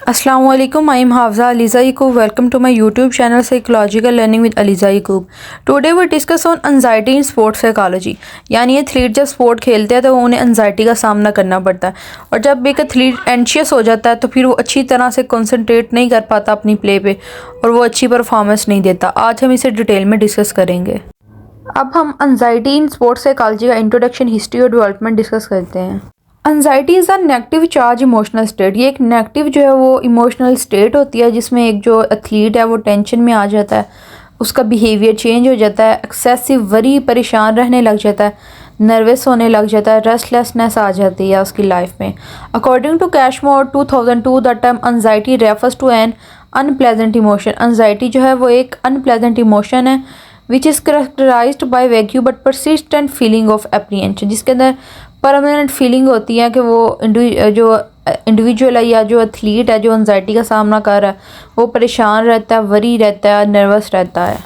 अस्सलाम वालेकुम, I am Hafza Aliza Yaqoob. Welcome to my YouTube channel psychological learning with Aliza Yaqoob. Today we discuss on anxiety in sports psychology. यानी athlete जब sport खेलते हैं तो उन्हें एंजाइटी का सामना करना पड़ता है, और जब एक एथलीट एंशियस हो जाता है तो फिर वो अच्छी तरह से कंसंट्रेट नहीं कर पाता अपनी प्ले पे, और वो अच्छी परफॉर्मेंस नहीं देता। आज हम इसे डिटेल में डिस्कस करेंगे। अब हम एंजाइटी इन स्पोर्ट्स साइकोलॉजी का इंट्रोडक्शन, हिस्ट्री और डेवलपमेंट डिस्कस करते हैं। Anxiety is a negative charge emotional state. ये एक नेगेटिव जो है वो इमोशनल स्टेट होती है जिसमें एक जो एथलीट है वो टेंशन में आ जाता है, उसका बिहेवियर चेंज हो जाता है, एक्सेसिव वरी, परेशान रहने लग जाता है, नर्वस होने लग जाता है, रेस्टलेसनेस आ जाती है उसकी लाइफ में। According to Cashmore 2002 the term anxiety refers to an unpleasant emotion. Anxiety जो है वो एक अनप्लेजेंट इमोशन है which is characterised by vague but persistent feeling of apprehension, जिसके अंदर परमानेंट फीलिंग होती है कि वो जो इंडिविजुअल है या जो एथलीट है जो एंजाइटी का सामना कर रहा है वो परेशान रहता है, वरी रहता है, नर्वस रहता है।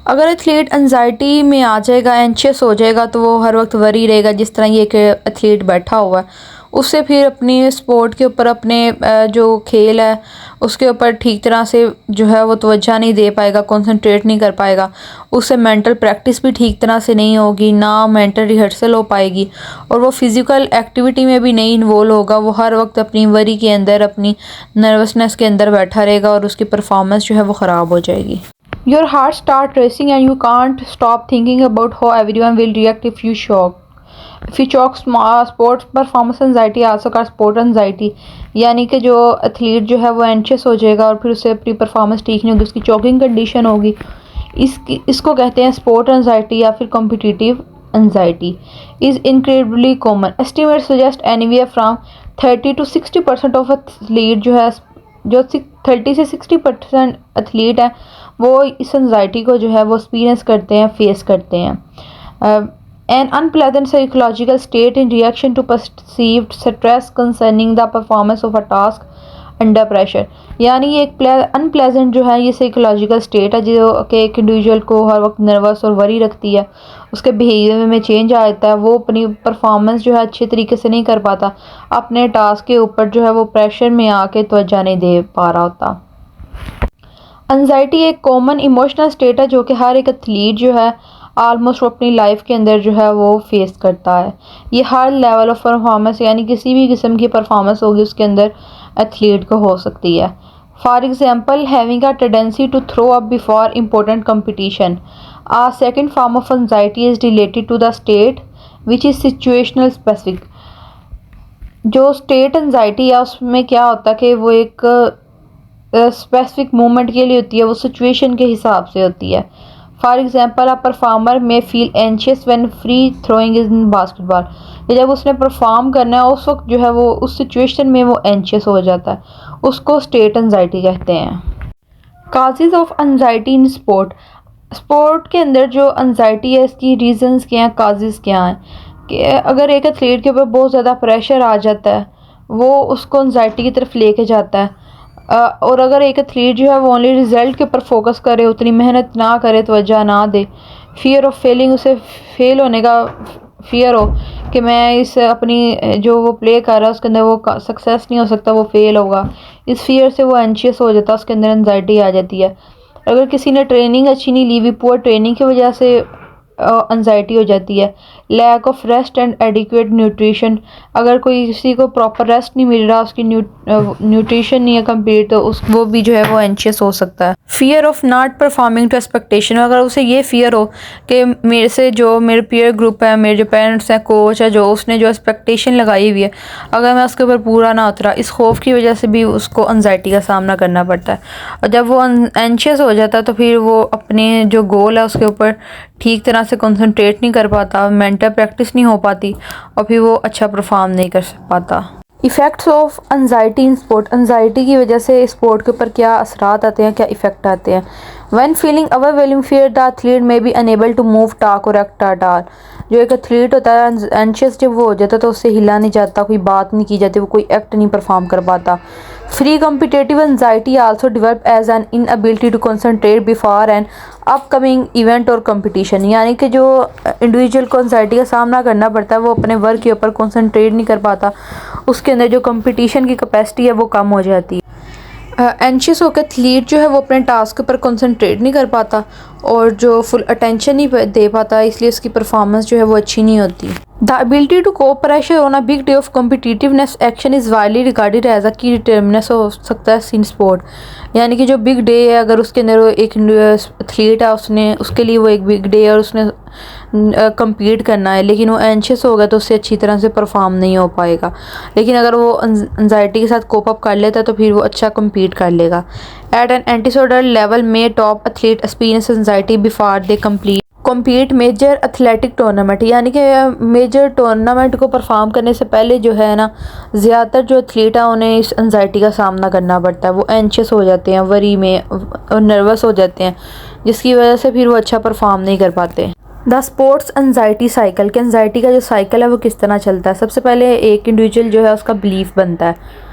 अगर एथलीट एंजाइटी में आ जाएगा, एंशियस हो जाएगा, तो वो हर वक्त वरी रहेगा। जिस तरह ये एक एथलीट बैठा हुआ है, उससे फिर अपनी स्पोर्ट के ऊपर, अपने जो खेल है उसके ऊपर ठीक तरह से जो है वो तवज्जो नहीं दे पाएगा, कंसंट्रेट नहीं कर पाएगा। उससे मेंटल प्रैक्टिस भी ठीक तरह से नहीं होगी, ना मेंटल रिहर्सल हो पाएगी, और वो फिज़िकल एक्टिविटी में भी नहीं इन्वॉल्व होगा। वो हर वक्त अपनी वरी के अंदर, अपनी नर्वसनेस के अंदर बैठा रहेगा, और उसकी परफॉर्मेंस जो है वो ख़राब हो जाएगी। Your heart start racing and you can't stop thinking about how everyone will react if you shock. If you choke, sports performance anxiety also called sport anxiety, यानी कि जो एथलीट जो है वो एंशियस हो जाएगा और फिर उसे अपनी परफॉर्मेंस ठीक नहीं होगी, उसकी चोकिंग कंडीशन होगी। इसको कहते हैं स्पोर्ट एंजाइटी या फिर competitive anxiety. Is incredibly common. Estimate suggest anywhere from 30 to 60% of athlete जो है, जो 30 से 60% एथलीट हैं वो इस एंजाइटी को जो है वो एक्सपीरियंस करते हैं, फेस करते हैं। An unpleasant psychological state in reaction to perceived stress concerning the performance of a task under pressure. यानी ये एक अनप्लेजेंट जो है ये साइकोलॉजिकल स्टेट है जो कि एक इंडिविजुअल को हर वक्त नर्वस और वरी रखती है, उसके बिहेवियर में चेंज आ जाता है, वो अपनी परफॉर्मेंस जो है अच्छे तरीके से नहीं कर पाता, अपने टास्क के ऊपर जो है वो प्रेशर में आके तवज्जो नहीं दे पा रहा होता। एंजाइटी एक कॉमन इमोशनल स्टेट है जो कि हर एक एथलीट जो है आलमोस्ट अपनी लाइफ के अंदर जो है वो फेस करता है। ये हर लेवल ऑफ परफॉर्मेंस, यानी किसी भी किस्म की परफॉर्मेंस होगी उसके अंदर एथलीट को हो सकती है। For example, having a tendency to throw up before important competition. A second form of anxiety is related to the state which is situational specific. जो स्टेट एंजाइटी है उसमें क्या होता है कि वो एक स्पेसिफिक मोमेंट के लिए होती है, वो सिचुएशन के हिसाब से होती है। For example, a performer may feel anxious when free throwing is in basketball. जब उसने परफॉर्म करना है उस वक्त जो है वो उस सिचुएशन में वो एंशियस हो जाता है, उसको स्टेट एंजाइटी कहते हैं। Causes of anxiety in sport. Sport के अंदर जो एंजाइटी है इसकी रीजंस क्या हैं, काजेज क्या हैं। कि अगर एक एथलीट के ऊपर बहुत ज़्यादा प्रेशर आ जाता है वो उसको एंजाइटी की तरफ लेके जाता है। और अगर एक एथलीट जो है वो ओनली रिजल्ट के ऊपर फोकस करे, उतनी मेहनत ना करे, तवज्जो ना दे, फियर ऑफ फेलिंग, उसे फेल होने का फियर हो कि मैं इस अपनी जो वो प्ले कर रहा है उसके अंदर वो सक्सेस नहीं हो सकता, वो फेल होगा, इस फियर से वो एंशियस हो जाता है, उसके अंदर एंजाइटी आ जाती है। अगर किसी ने ट्रेनिंग अच्छी नहीं ली हुई, पुअर ट्रेनिंग की वजह से एंजाइटी हो जाती है। Lack of rest and adequate nutrition. अगर कोई किसी को प्रॉपर रेस्ट नहीं मिल रहा, उसकी न्यूट्रिशन नहीं है कंप्लीट, तो वो भी जो है वो एंशियस हो सकता है। Fear of not performing to expectation. अगर उसे ये फियर हो कि मेरे से जो मेरे पीयर ग्रुप है, मेरे जो पेरेंट्स हैं, कोच है, जो उसने जो एक्सपेक्टेशन लगाई हुई है, अगर मैं उसके ऊपर पूरा ना उतरा, इस खौफ की वजह से भी उसको एंजाइटी का सामना करना पड़ता है। और जब वो एंशियस हो जाता है तो फिर वो अपने जो गोल है उसके ऊपर ठीक तरह से कंसंट्रेट नहीं कर पाता, मेंटल प्रैक्टिस नहीं हो पाती, और फिर वो अच्छा परफॉर्म नहीं कर पाता। Effects of anxiety in sport. Anxiety की वजह से स्पोर्ट के ऊपर क्या असरात आते हैं, क्या इफ़ेक्ट आते हैं। When feeling overwhelming fear the athlete may be unable to move, talk और एक्ट एट ऑल। जो एक एथलीट होता है एंशियस जब वो हो जाता है तो उससे हिला नहीं जाता, कोई बात नहीं की जाती, वो कोई एक्ट नहीं परफॉर्म कर पाता। Pre competitive anxiety also develop as an inability to concentrate before an upcoming event और कंपटीशन। यानी कि जो इंडिविजुअल को एंजाइटी का सामना करना पड़ता है वो अपने वर्क के ऊपर कंसंट्रेट नहीं कर पाता, उसके अंदर जो कंपटीशन की कैपेसिटी है वो कम हो जाती है। एंशियस होकर एथलीट जो है वो अपने टास्क पर कंसंट्रेट नहीं कर पाता और जो फुल अटेंशन नहीं दे पाता, इसलिए उसकी परफॉर्मेंस जो है वो अच्छी नहीं होती। The ability to cope pressure on a big day of competitiveness action is widely regarded as a key determinant हो सकता है इन स्पोर्ट। यानी कि जो बिग डे है, अगर उसके अंदर एक एथलीट है, उसने उसके लिए वो एक बिग डे है और उसने compete करना है, लेकिन वो एंशियस होगा तो उससे अच्छी तरह से परफॉर्म नहीं हो पाएगा। लेकिन अगर वो एंजाइटी के साथ कोप अप कर लेता है तो फिर वो अच्छा compete कर लेगा। एट एन एंटीसोडल लेवल में top athlete experience anxiety before they compete major athletic tournament, यानी कि मेजर टूर्नामेंट को परफॉर्म करने से पहले जो है ना, ज़्यादातर जो एथलीट है उन्हें इस एंजाइटी का सामना करना पड़ता है। वो एंशियस हो जाते हैं, वरी में और नर्वस हो जाते हैं, जिसकी वजह से फिर वो अच्छा परफॉर्म नहीं कर पाते। द स्पोर्ट्स एंजाइटी साइकिल, के एंजाइटी का जो साइकिल है वो किस तरह चलता है। सबसे पहले एक इंडिविजुअल जो है उसका बिलीफ बनता है।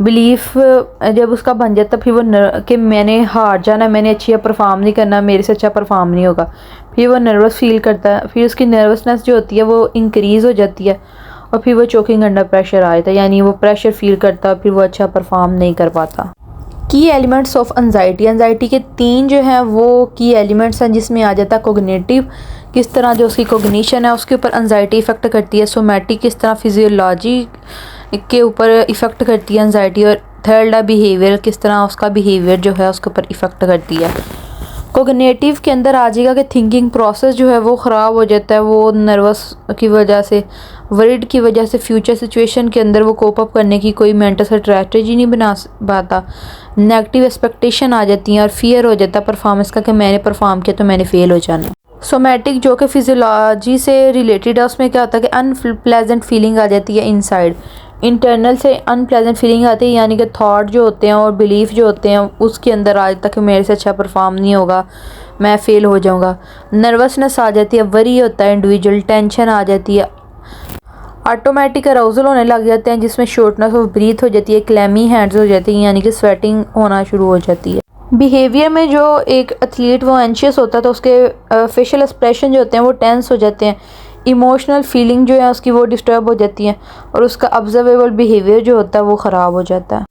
बिलीफ जब उसका बन जाता फिर वो कि मैंने हार जाना, मैंने अच्छी परफॉर्म नहीं करना, मेरे से अच्छा परफॉर्म नहीं होगा, फिर वो नर्वस फील करता है। फिर उसकी नर्वसनेस जो होती है वो इंक्रीज़ हो जाती है और फिर वो चोकिंग अंडर प्रेशर आ जाता है, यानी वो प्रेशर फील करता है, फिर वो अच्छा परफॉर्म नहीं कर पाता। की एलिमेंट्स ऑफ एंजाइटी, एंजाइटी के 3 जो हैं वो की एलिमेंट्स हैं, जिसमें आ जाता है कोग्निटिव, किस तरह जो उसकी कोग्निशन है उसके ऊपर एंजाइटी इफ़ेक्ट करती है। सोमैटिक, किस तरह फिजियोलॉजी के ऊपर इफ़ेक्ट करती है एंजाइटी। और थर्ड है बिहेवियर, किस तरह उसका बिहेवियर जो है उसके ऊपर इफ़ेक्ट करती है। कोग्निटिव के अंदर आ जाएगा कि थिंकिंग प्रोसेस जो है वो ख़राब हो जाता है, वो नर्वस की वजह से, वरीड की वजह से फ्यूचर सिचुएशन के अंदर वो कोप अप करने की कोई मेंटल स्ट्रैटेजी नहीं बना पाता। नेगेटिव एक्सपेक्टेशन आ जाती हैं और फियर हो जाता है परफॉर्मेंस का कि मैंने परफॉर्म किया तो मैंने फेल हो जाना। सोमैटिक जो कि फिजियोलॉजी से रिलेटेड है, उसमें क्या होता है कि अनप्लेजेंट फीलिंग आ जाती है इनसाइड, इंटरनल से अनप्लेजेंट फीलिंग आती है, यानी कि थॉट जो होते हैं और बिलीफ जो होते हैं उसके अंदर आ जाता है कि मेरे से अच्छा परफॉर्म नहीं होगा, मैं फ़ेल हो जाऊंगा। नर्वसनेस आ जाती है, वरी होता है इंडिविजुअल, टेंशन आ जाती है, ऑटोमेटिक अराउजल होने लग जाते हैं, जिसमें शॉर्टनेस ऑफ ब्रीथ हो जाती है, क्लैमी हैंड्स हो जाती हैं, यानी कि स्वेटिंग होना शुरू हो जाती है। बिहेवियर में जो एक एथलीट वो एंशियस होता है तो उसके फेशियल एक्सप्रेशन जो होते हैं वो टेंस हो जाते हैं, इमोशनल फीलिंग जो है उसकी वो डिस्टर्ब हो जाती है और उसका ऑब्जर्वेबल बिहेवियर जो होता है वो ख़राब हो जाता है।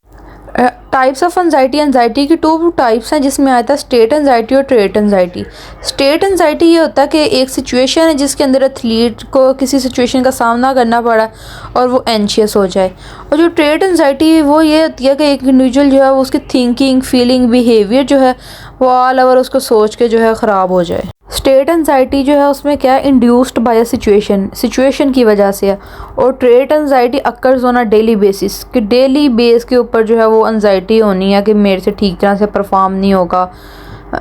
टाइप्स ऑफ एंजाइटी, एंजाइटी की 2 टाइप्स हैं, जिसमें आता है स्टेट एंजाइटी और ट्रेट एंजाइटी। स्टेट एंजाइटी ये होता है कि एक सिचुएशन है जिसके अंदर एथलीट को किसी सिचुएशन का सामना करना पड़ा और वो एंशियस हो जाए। और जो ट्रेट एंजाइटी वो ये होती है कि एक इंडिविजुअल जो है वो उसकी थिंकिंग, फीलिंग, बिहेवियर जो है वो ऑल ओवर उसको सोच के जो है ख़राब हो जाए। स्टेट एंजाइटी जो है उसमें क्या है, इंड्यूस्ड बाय अ सिचुएशन की वजह से है। और trait anxiety occurs on a daily basis, कि डेली बेस के ऊपर जो है वो एंजाइटी होनी है कि मेरे से ठीक तरह से परफॉर्म नहीं होगा,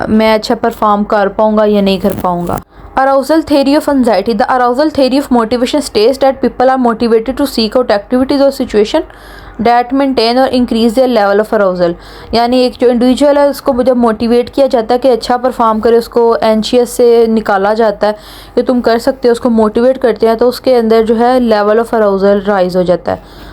मैं अच्छा परफॉर्म कर पाऊँगा या नहीं कर पाऊँगा। Arousal theory of anxiety, the arousal theory of motivation states that people are motivated to seek out activities or situation that maintain or increase their level of arousal। यानी एक जो इंडिविजुअल है उसको जब मोटिवेट किया जाता है कि अच्छा परफॉर्म करे, उसको एंशियस से निकाला जाता है कि तुम कर सकते हो, उसको मोटिवेट करते हैं तो उसके अंदर जो है लेवल ऑफ अराउजल राइज हो जाता है।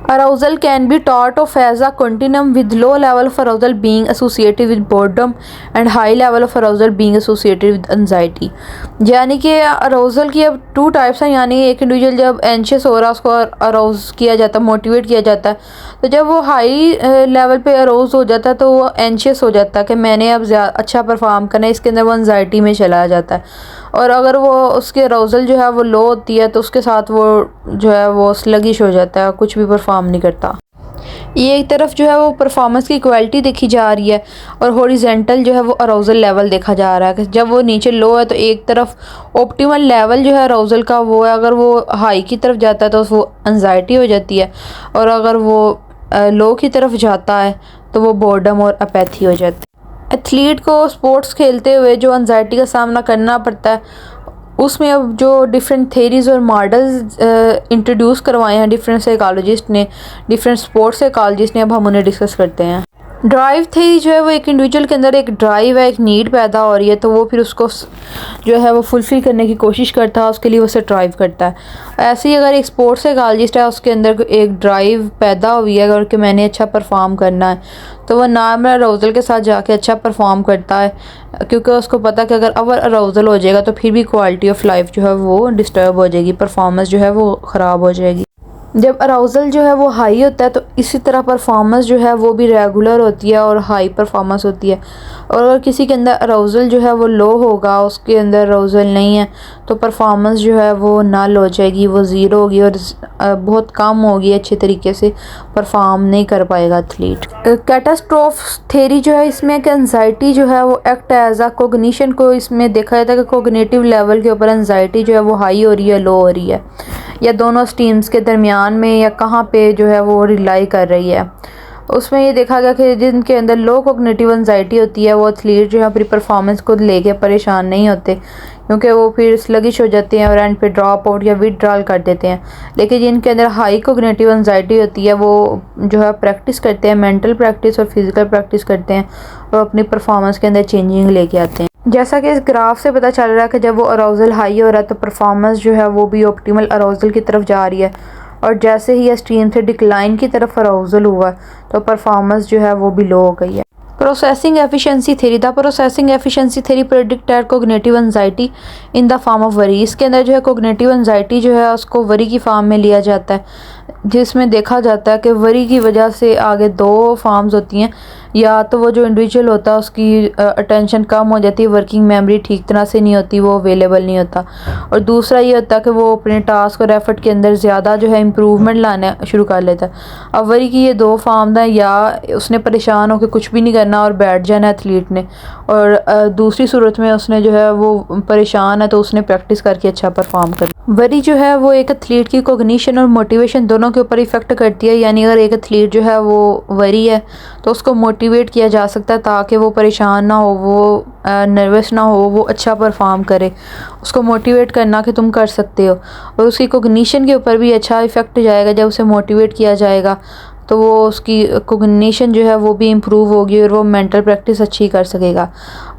Arousal can be thought of as a continuum, with low level of arousal being associated with boredom and high level of arousal being associated with anxiety। यानी कि अराउजल की अब 2 types हैं, यानी एक इंडिविजुअल जब एंशियस हो रहा है उसको अराउज किया जाता है, मोटिवेट किया जाता है, तो जब वो हाई लेवल पे अराउज हो जाता है तो वो एंशियस हो जाता है कि मैंने अब अच्छा परफॉर्म करना है, इसके अंदर वो एंजाइटी में चला जाता है। और अगर वो उसकी अराउजल जो है वो लो होती है तो उसके साथ वो जो है वो स्लगिश हो जाता है, कुछ भी परफॉर्म नहीं करता। ये एक तरफ जो है वो परफॉर्मेंस की क्वालिटी देखी जा रही है और हॉरिजेंटल जो है वो अराउजल लेवल देखा जा रहा है कि जब वो नीचे लो है तो एक तरफ ऑप्टिमल लेवल जो है अराउजल का वो है, अगर वो हाई की तरफ जाता है तो वो एंजाइटी हो जाती है, और अगर वो लो की तरफ जाता है तो वो बोर्डम और अपैथी हो जाती है। एथलीट को स्पोर्ट्स खेलते हुए जो एंजाइटी का सामना करना पड़ता है उसमें अब जो डिफरेंट थेरीज़ और मॉडल्स इंट्रोड्यूस करवाए हैं डिफरेंट साइकोलॉजिस्ट ने, डिफरेंट स्पोर्ट्स साइकोलॉजिस्ट ने, अब हम उन्हें डिस्कस करते हैं। ड्राइव थेरी जो है वो एक इंडिविजुअल के अंदर एक ड्राइव है, एक नीड पैदा हो रही है तो वो फिर उसको जो है वो फुलफ़िल करने की कोशिश करता है, उसके लिए वो स्ट्राइव करता है। ऐसे ही अगर एक स्पोर्ट्स साइकोलॉजिस्ट है उसके अंदर एक ड्राइव पैदा हुई है अगर कि मैंने अच्छा परफॉर्म करना है तो वह नॉर्मल अराउजल के साथ जाके अच्छा परफॉर्म करता है, क्योंकि उसको पता कि अगर ओवर अराउजल हो जाएगा तो फिर भी क्वालिटी ऑफ लाइफ जो है वो डिस्टर्ब हो जाएगी, परफॉर्मेंस जो है वो ख़राब हो जाएगी। जब अराउज़ल जो है वो हाई होता है तो इसी तरह परफॉर्मेंस जो है वो भी रेगुलर होती है और हाई परफॉर्मेंस होती है। और अगर किसी के अंदर अराउज़ल जो है वो लो होगा, उसके अंदर अराउज़ल नहीं है, तो परफॉर्मेंस जो है वो नल हो जाएगी, वो ज़ीरो होगी और बहुत कम होगी, अच्छे तरीके से परफॉर्म नहीं कर पाएगा एथलीट। कैटास्ट्रोफ थ्योरी जो है इसमें कि एंजाइटी जो है वो एक्ट एज अ कोग्निशन को इसमें देखा जाता है कि कोग्निटिव लेवल के ऊपर एंजाइटी जो है वो हाई हो रही है, लो हो रही है, या दोनों स्टीम्स के दरमियान में, या कहाँ पे जो है वो रिलाई कर रही है। उसमें ये देखा गया कि जिनके अंदर लो कोग्निटिव एंजाइटी होती है वो एथलीट जो है अपनी परफॉर्मेंस को लेके परेशान नहीं होते, क्योंकि वो फिर स्लगिश हो जाते हैं और एंड पे ड्रॉप आउट या विथड्रॉल कर देते हैं। लेकिन जिनके अंदर हाई कोग्निटिव एंजाइटी होती है वो जो है प्रैक्टिस करते हैं, मेंटल प्रैक्टिस और फिजिकल प्रैक्टिस करते हैं और अपनी परफॉर्मेंस के अंदर चेंजिंग लेके आते हैं। जैसा कि इस ग्राफ से पता चल रहा है कि जब वो अराउज़ल हाई हो रहा है तो परफॉर्मेंस जो है वो भी ऑप्टिमल अराउज़ल की तरफ जा रही है, और जैसे ही स्ट्रीम से डिक्लाइन की तरफ अराउज़ल हुआ तो परफॉर्मेंस जो है वो भी लो हो गई है। Processing efficiency theory. The processing efficiency theory predict that cognitive anxiety in the form of worry. इसके अंदर जो है कोग्निटिव एंजाइटी जो है उसको वरी की फॉर्म में लिया जाता है, जिसमें देखा जाता है कि वरी की वजह से आगे दो फॉर्म्स होती हैं, या तो वो जो इंडिविजुअल होता है उसकी अटेंशन कम हो जाती है, वर्किंग मेमोरी ठीक तरह से नहीं होती, वो अवेलेबल नहीं होता, और दूसरा ये होता है कि वो अपने टास्क और एफर्ट के अंदर ज़्यादा जो है इम्प्रूवमेंट लाना शुरू कर लेता है। अब वरी की ये दो फॉर्म हैं, या उसने परेशान होकर कुछ भी नहीं करना और बैठ जाना एथलीट ने, और दूसरी सूरत में उसने जो है वो परेशान है तो उसने प्रैक्टिस करके अच्छा परफॉर्म करना। वरी जो है वो एक एथलीट की कोग्निशन और मोटिवेशन दोनों के ऊपर इफेक्ट करती है। यानी अगर एक एथलीट जो है वो वरी है तो उसको मोटिवेट किया जा सकता है ताकि वो परेशान ना हो, वो नर्वस ना हो, वो अच्छा परफॉर्म करे। उसको मोटिवेट करना कि तुम कर सकते हो, और उसकी कोग्निशन के ऊपर भी अच्छा इफेक्ट जाएगा। जब उसे मोटिवेट किया जाएगा तो वो उसकी कोग्निशन जो है वो भी इम्प्रूव होगी और वो मेंटल प्रैक्टिस अच्छी कर सकेगा।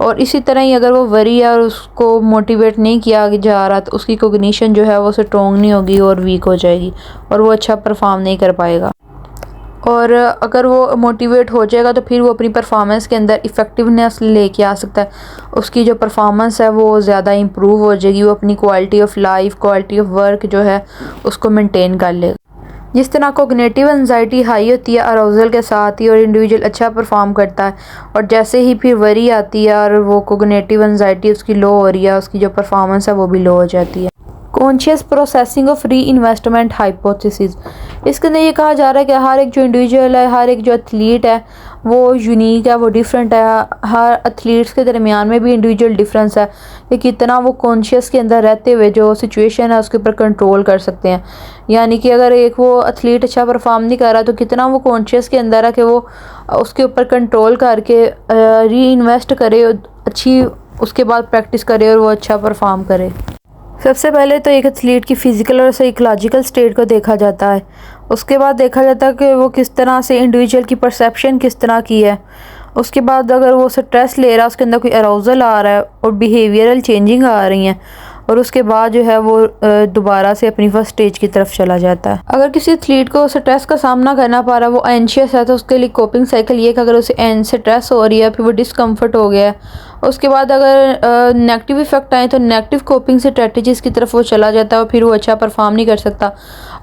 और इसी तरह ही अगर वो वरी है और उसको मोटिवेट नहीं किया जा रहा तो उसकी कोग्निशन जो है वो स्ट्रॉन्ग नहीं होगी और वीक हो जाएगी और वो अच्छा परफॉर्म नहीं कर पाएगा। और अगर वो मोटिवेट हो जाएगा तो फिर वो अपनी परफॉर्मेंस के अंदर इफ़ेक्टिवनेस लेके आ सकता है, उसकी जो परफॉर्मेंस है वो ज़्यादा इम्प्रूव हो जाएगी, वो अपनी quality of life, quality of work जो है उसको मेंटेन कर लेगा। जिस तरह कोग्निटिव एंजाइटी हाई होती है अराउज़ल के साथ ही और इंडिविजुअल अच्छा परफॉर्म करता है, और जैसे ही फिर वरी आती है और वो कोग्निटिव एंजाइटी उसकी लो हो रही है, उसकी जो परफॉर्मेंस है वो भी लो हो जाती है। कॉन्शियस प्रोसेसिंग ऑफ री इन्वेस्टमेंट हाइपोथेसिस। इसके अंदर ये कहा जा रहा है कि हर एक जो इंडिविजुअल है, हर एक जो एथलीट है वो यूनिक है, वो डिफरेंट है। हर एथलीट्स के दरमियान में भी इंडिविजुअल डिफरेंस है कि कितना वो कॉन्शियस के अंदर रहते हुए जो सिचुएशन है उसके ऊपर कंट्रोल कर सकते हैं। यानी कि अगर एक वो एथलीट अच्छा परफॉर्म नहीं कर रहा तो कितना वो कॉन्शियस के अंदर है कि वो उसके ऊपर कंट्रोल करके री इन्वेस्ट करे, अच्छी उसके बाद प्रैक्टिस करे और वो अच्छा परफॉर्म करे। सबसे पहले तो एक एथलीट की फ़िज़िकल और साइकोलॉजिकल स्टेट को देखा जाता है। उसके बाद देखा जाता है कि वो किस तरह से इंडिविजुअल की परसेप्शन किस तरह की है। उसके बाद अगर वो स्ट्रेस ले रहा है, उसके अंदर कोई अराउज़ल आ रहा है और बिहेवियरल चेंजिंग आ रही हैं, और उसके बाद जो है वो दोबारा से अपनी फर्स्ट स्टेज की तरफ चला जाता है। अगर किसी एथलीट को स्ट्रेस का सामना करना पा रहा है, वो एंशियस है, तो उसके लिए कोपिंग साइकिल ये कि अगर उसे स्ट्रेस हो रही है, फिर वो डिस्कम्फर्ट हो गया है, उसके बाद अगर नेगेटिव इफेक्ट आए तो नेगेटिव कोपिंग स्ट्रेटजीज़ की तरफ वो चला जाता है और फिर वो अच्छा परफॉर्म नहीं कर सकता,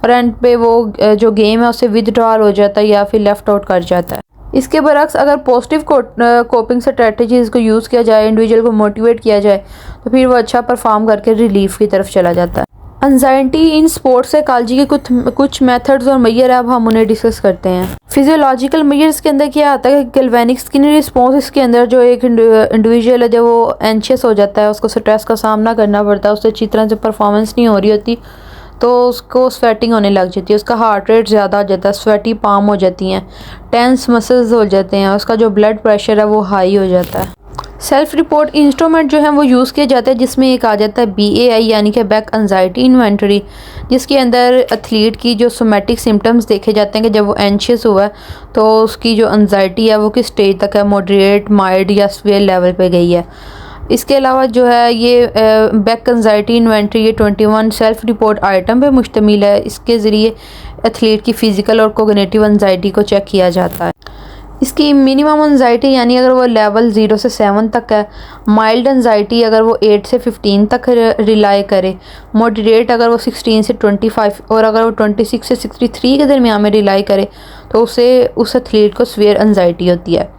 और एंड पे वो जो गेम है उससे विदड्रॉल हो जाता है या फिर लेफ़्ट आउट कर जाता है। इसके बरक्स अगर पॉजिटिव कोपिंग स्ट्रेटजीज़ को यूज़ किया जाए, इंडिविजुअल को मोटिवेट किया जाए, तो फिर वो अच्छा परफॉर्म करके रिलीफ की तरफ चला जाता है। एंजाइटी इन स्पोर्ट्स साइकोलॉजी के कुछ मेथड्स और मैयर है, अब हम उन्हें डिस्कस करते हैं। फिजियोलॉजिकल मैयर्स के अंदर क्या आता है कि गैल्वेनिक स्किन रिस्पॉन्स, इसके अंदर जो एक इंडिविजुअल है जब वो एंशियस हो जाता है, उसको स्ट्रेस का सामना करना पड़ता है, उससे अच्छी तरह से परफॉर्मेंस नहीं हो रही होती, तो उसको स्वेटिंग होने लग जाती है, उसका हार्ट रेट ज़्यादा हो जाता है, स्वेटी पाम हो जाती हैं, टेंस मसल्स हो जाते हैं, उसका जो ब्लड प्रेशर है वो हाई हो जाता है। सेल्फ रिपोर्ट इंस्ट्रूमेंट जो है वो यूज़ किए जाते हैं, जिसमें एक आ जाता है BAI यानी कि बैक एंजाइटी इन्वेंटरी, जिसके अंदर एथलीट की जो सोमेटिक सिम्टम्स देखे जाते हैं कि जब वो एंशियस हुआ है तो उसकी जो एंजाइटी है वो किस स्टेज तक है, मॉडरेट, माइल्ड या सीवियर लेवल पे गई है। इसके अलावा जो है ये बैक एंजाइटी इन्वेंटरी ये 21 सेल्फ रिपोर्ट आइटम पे मुश्तमिल है। इसके ज़रिए एथलीट की फ़िज़िकल और कोग्निटिव एंजाइटी को चेक किया जाता है। इसकी मिनिमम एंजाइटी यानी अगर वो लेवल 0 से 7 तक है, माइल्ड एंजाइटी अगर वो 8 से 15 तक रिलाई करे, मॉडरेट अगर वो 16 से 25 और अगर वो 26 से 63 के दरमियान में रिलाई करे तो उस एथलीट को सीवियर एंजाइटी होती है।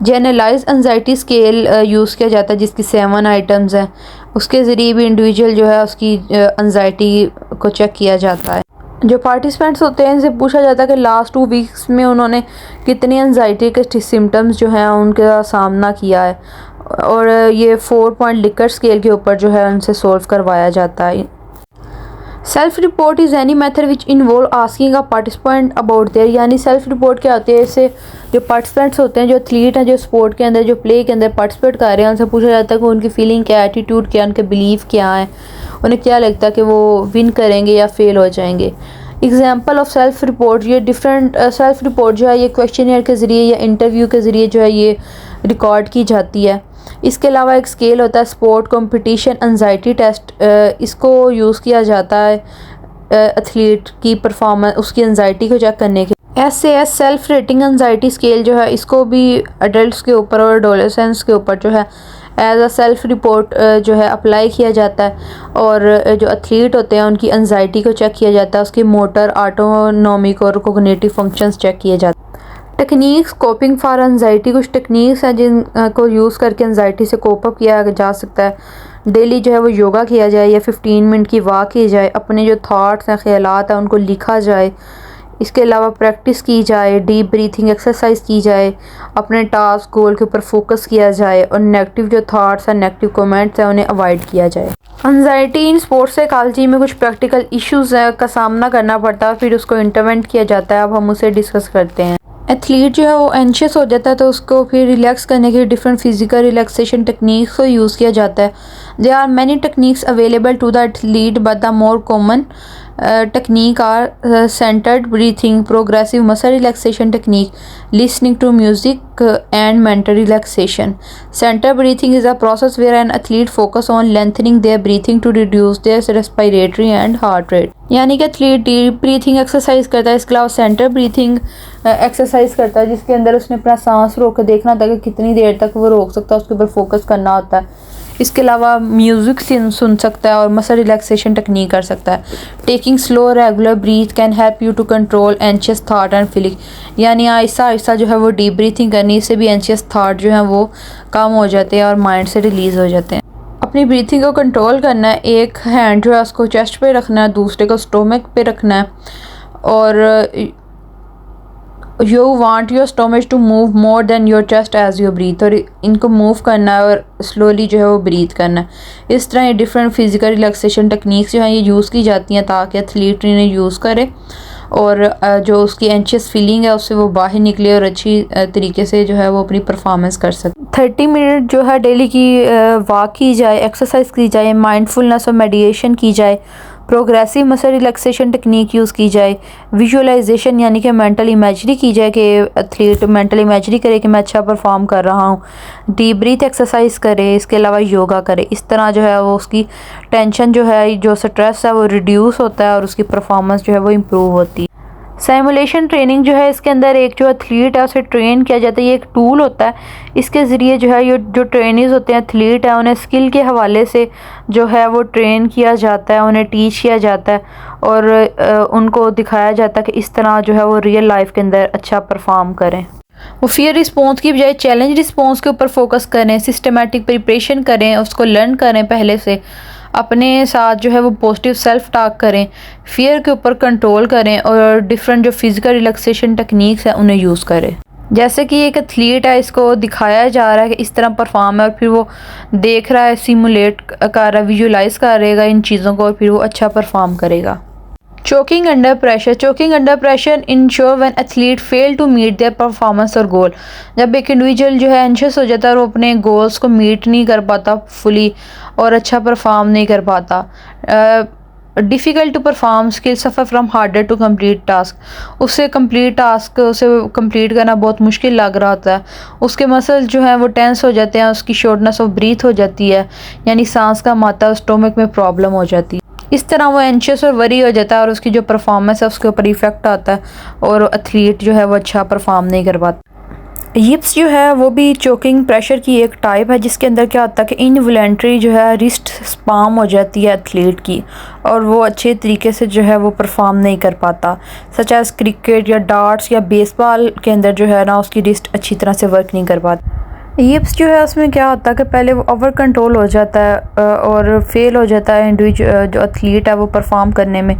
जनरलाइज एंजाइटी स्केल यूज़ किया जाता है जिसकी 7 आइटम्स हैं। उसके ज़रिए भी इंडिविजुअल जो है उसकी एंजाइटी को चेक किया जाता है। जो पार्टिसिपेंट्स होते हैं इनसे पूछा जाता है कि लास्ट 2 वीक्स में उन्होंने कितनी एंजाइटी के सिम्टम्स जो हैं उनका सामना किया है, और ये 4 पॉइंट लिकर स्केल के ऊपर जो है उनसे सोल्व करवाया जाता है। Self report is any method which involve asking a participant about their, यानी सेल्फ रिपोर्ट क्या होती है, इससे जो पार्टिसिपेंट्स होते हैं, जो एथलीट हैं, जो स्पोर्ट के अंदर, जो प्ले के अंदर पार्टिसिपेट कर रहे हैं, उनसे पूछा जाता है कि उनकी फीलिंग क्या है, एटीट्यूड क्या है, उनके बिलीव क्या है, उन्हें क्या लगता है कि वो विन करेंगे या फेल हो जाएंगे। एग्जाम्पल ऑफ सेल्फ रिपोर्ट, ये डिफरेंट सेल्फ रिपोर्ट जो है ये क्वेश्चनियर के ज़रिए या इंटरव्यू के ज़रिए जो है ये रिकॉर्ड की जाती है। इसके अलावा एक स्केल होता है स्पोर्ट कंपटीशन एंजाइटी टेस्ट, इसको यूज़ किया जाता है एथलीट की परफॉर्मेंस, उसकी एंजाइटी को चेक करने के। SAS self rating anxiety scale जो है इसको भी अडल्ट के ऊपर और एडोलेसेंट्स के ऊपर जो है एज अ सेल्फ रिपोर्ट जो है अप्लाई किया जाता है, और जो एथलीट होते हैं उनकी एंजाइटी को चेक किया जाता है, उसकी मोटर, ऑटोनॉमिक और कोग्निटिव फंक्शंस चेक किए जाते हैं। टेक्निक्स कोपिंग फॉर एंजाइटी, कुछ टेक्निक्स हैं जिनको यूज़ करके एंजाइटी से कोप अप किया जा सकता है। डेली जो है वो योगा किया जाए या 15 मिनट की वॉक की जाए, अपने जो थाट्स हैं, ख्यालात हैं, उनको लिखा जाए। इसके अलावा प्रैक्टिस की जाए, डीप ब्रीथिंग एक्सरसाइज की जाए, अपने टास्क गोल के ऊपर फोकस किया जाए, और नेगेटिव जो थाट्स हैं, नेगेटिव कमेंट्स हैं, उन्हें अवॉइड किया जाए। एंजाइटी इन स्पोर्ट्स साइकोलॉजी में कुछ प्रैक्टिकल इश्यूज का सामना करना पड़ता है, फिर उसको इंटरवेंट किया जाता है। अब हम उसे डिस्कस करते हैं। एथलीट जो है वो एंशियस हो जाता है तो उसको फिर रिलैक्स करने के लिए डिफरेंट फिजिकल रिलैक्सेशन टेक्निक्स को यूज़ किया जाता है। There are many techniques available to the athlete, but the more common technique are centered breathing, progressive muscle relaxation technique, listening to music and mental relaxation. Centered breathing is a process where an athlete focus on lengthening their breathing to reduce their respiratory and heart rate. यानी कि athlete deep breathing exercise करता है। इसके अलावा centre breathing exercise करता है जिसके अंदर उसने अपना सांस रोक कर देखना होता है कि कितनी देर तक वो रोक सकता है, उसके ऊपर फोकस करना होता है। इसके अलावा म्यूज़िक सुन सकता है और मसल रिलैक्सेशन टेक्निक कर सकता है। Taking slow regular breath can help you to control anxious thought and feeling, यानी आहिस्ता आहिस्ता जो है वो डीप ब्रीथिंग करनी, इससे भी एंशियस थाट जो है वो कम हो जाते हैं और माइंड से रिलीज़ हो जाते हैं। अपनी ब्रीथिंग को कंट्रोल करना है। एक हैंड जो है उसको चेस्ट पे रखना है, दूसरे को स्टोमक पे रखना है, और you want your stomach to move more than your chest as you breathe, और इनको मूव करना है और स्लोली जो है वो ब्रीथ करना है। इस तरह ये डिफरेंट फिजिकल रिलैक्सेशन टेक्निक्स जो हैं ये यूज़ की जाती हैं ताकि एथलीट इन्हें यूज़ करे और जो उसकी एंशियस फीलिंग है उससे वो बाहर निकले और अच्छी तरीके से जो है वो अपनी परफॉर्मेंस कर सके। 30 मिनट जो है डेली की वॉक की जाए, एक्सरसाइज की जाए, माइंडफुलनेस और मेडिटेशन की जाए, progressive muscle relaxation technique use की जाए, विजुअलाइजेशन यानी कि मेंटल इमेजरी की जाए कि एथलीट मेंटल इमेजरी करे कि मैं अच्छा परफॉर्म कर रहा हूँ, डीप ब्रीथ एक्सरसाइज करे, इसके अलावा योगा करे। इस तरह जो है वो उसकी टेंशन जो है, जो स्ट्रेस है वो रिड्यूस होता है और उसकी परफॉर्मेंस जो है वो इम्प्रूव होती है। सिमुलेशन ट्रेनिंग जो है इसके अंदर एक जो एथलीट है उसे ट्रेन किया जाता है। ये एक टूल होता है, इसके ज़रिए जो है ये जो ट्रेनर्स होते हैं एथलीट है उन्हें स्किल के हवाले से जो है वो ट्रेन किया जाता है, उन्हें टीच किया जाता है और उनको दिखाया जाता है कि इस तरह जो है वो रियल लाइफ के अंदर अच्छा परफॉर्म करें। वो फियर रिस्पॉन्स की बजाय चैलेंज रिस्पॉन्स के ऊपर फोकस करें, सिस्टमेटिक प्रिपरेशन करें, उसको लर्न करें, पहले से अपने साथ जो है वो पॉजिटिव सेल्फ टॉक करें, फियर के ऊपर कंट्रोल करें और डिफरेंट जो फिजिकल रिलैक्सेशन टेक्निक्स हैं उन्हें यूज़ करें। जैसे कि एक एथलीट है, इसको दिखाया जा रहा है कि इस तरह परफॉर्म है और फिर वो देख रहा है, सिमुलेट कर रहा है, विजुलाइज करेगा इन चीज़ों को और फिर वो अच्छा परफॉर्म करेगा। Choking under pressure, choking under pressure ensure when athlete fail to meet their performance और गोल। जब एक इंडिविजुअल जो है एंशियस हो जाता है और वो अपने गोल्स को मीट नहीं कर पाता फुली और अच्छा परफॉर्म नहीं कर पाता, difficult to perform, skill suffer from harder to complete task, उससे कम्प्लीट टास्क उसे कम्प्लीट करना बहुत मुश्किल लग रहा होता है, उसके मसल्स जो हैं वो टेंस हो जाते हैं, उसकी शॉर्टनेस ऑफ ब्रीथ हो जाती है, यानी सांस का माता, स्टोमक में प्रॉब्लम हो जाती है। इस तरह वो एंशियस और वरी हो जाता है और उसकी जो परफॉर्मेंस है उसके ऊपर इफेक्ट आता है और एथलीट जो है वो अच्छा परफॉर्म नहीं कर पाता। यिप्स जो है वो भी चोकिंग प्रेशर की एक टाइप है, जिसके अंदर क्या होता है कि इनवॉलंटरी जो है रिस्ट स्पाम हो जाती है एथलीट की, और वो अच्छे तरीके से जो है वो परफॉर्म नहीं कर पाता। सच एज क्रिकेट या डार्ट्स या बेसबॉल के अंदर जो है ना उसकी रिस्ट अच्छी तरह से वर्क नहीं कर पाती। यिप्स जो है उसमें क्या होता है कि पहले वो ओवर कंट्रोल हो जाता है और फेल हो जाता है इंडिविजुअल जो एथलीट है वो परफॉर्म करने में।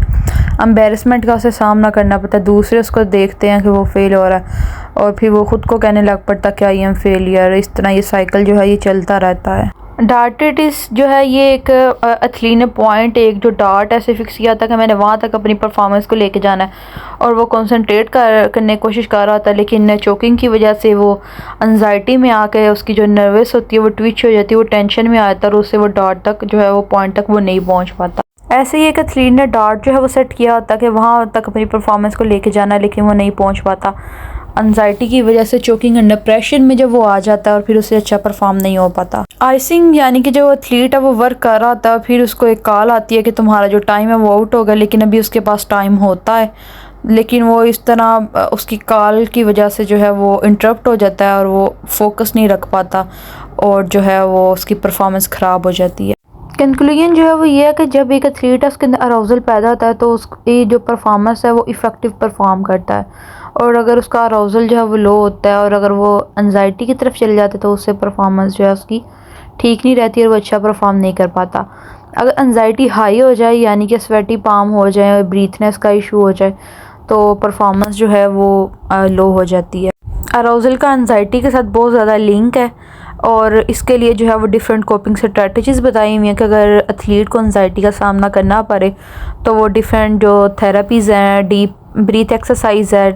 एम्बेरसमेंट का उसे सामना करना पड़ता है, दूसरे उसको देखते हैं कि वो फेल हो रहा है और फिर वो ख़ुद को कहने लग पड़ता कि आई एम फेलियर। इस तरह ये साइकिल जो है ये चलता रहता है। डार्टिटिस जो है ये एक एथलीट ने पॉइंट एक जो डार्ट ऐसे फिक्स किया था कि मैंने वहाँ तक अपनी परफॉर्मेंस को लेके जाना है, और वो कंसंट्रेट करने की कोशिश कर रहा था, लेकिन चोकिंग की वजह से वो एंजाइटी में आके उसकी जो नर्वस होती है वो ट्विच हो जाती है, वो टेंशन में आता है और उससे वो डार्ट तक जो है वो पॉइंट तक वो नहीं पहुँच पाता। ऐसे ही एक एथलीट ने डार्ट जो है वो सेट किया होता कि वहाँ तक अपनी परफॉर्मेंस को लेके जाना है, लेकिन वो नहीं पहुँच पाता। एंजाइटी की वजह से चोकिंग अंडर प्रेशर में जब वो आ जाता है और फिर उसे अच्छा परफॉर्म नहीं हो पाता। आइसिंग यानी कि जो एथलीट है वो वर्क कर रहा था, फिर उसको एक कॉल आती है कि तुम्हारा जो टाइम है वो आउट हो गया, लेकिन अभी उसके पास टाइम होता है, लेकिन वो इस तरह उसकी कॉल की वजह से जो है वो इंटरप्ट हो जाता है और वो फोकस नहीं रख पाता और जो है वो उसकी परफॉर्मेंस ख़राब हो जाती है। कंक्लूजन जो है वो ये है कि जब एक एथलीट है उसके अंदर अराउजल पैदा होता है तो उसकी जो परफॉर्मेंस है वो इफ़ेक्टिव परफॉर्म करता है, और अगर उसका अराउजल जो है वो लो होता है और अगर वो एंजाइटी की तरफ चले जाते तो उससे परफॉर्मेंस जो है उसकी ठीक नहीं रहती और वो अच्छा परफॉर्म नहीं कर पाता। अगर एंजाइटी हाई हो जाए यानी कि स्वेटी पाम हो जाए, ब्रीथनेस का इशू हो जाए, तो परफॉर्मेंस जो है वो लो हो जाती है। अराउजल का एंजाइटी के साथ बहुत ज़्यादा लिंक है, और इसके लिए जो है वो डिफरेंट कोपिंग स्ट्रेटजीज़ बताई हुई हैं कि अगर एथलीट को एंजाइटी का सामना करना पड़े तो वो डिफरेंट जो थेरेपीज़ हैं, डीप ब्रीथ एक्सरसाइज है,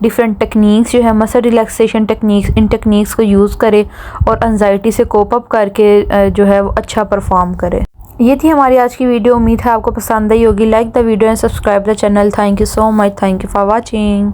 डिफरेंट टेक्निक्स जो है मसल रिलैक्सेशन टेक्निक्स, इन टेक्निक्स को यूज़ करे और एंजाइटी से कोप अप करके जो है वो अच्छा परफॉर्म करे। ये थी हमारी आज की वीडियो। उम्मीद है आपको पसंद आई होगी। Like the video and subscribe the channel. Thank you so much. Thank you for watching.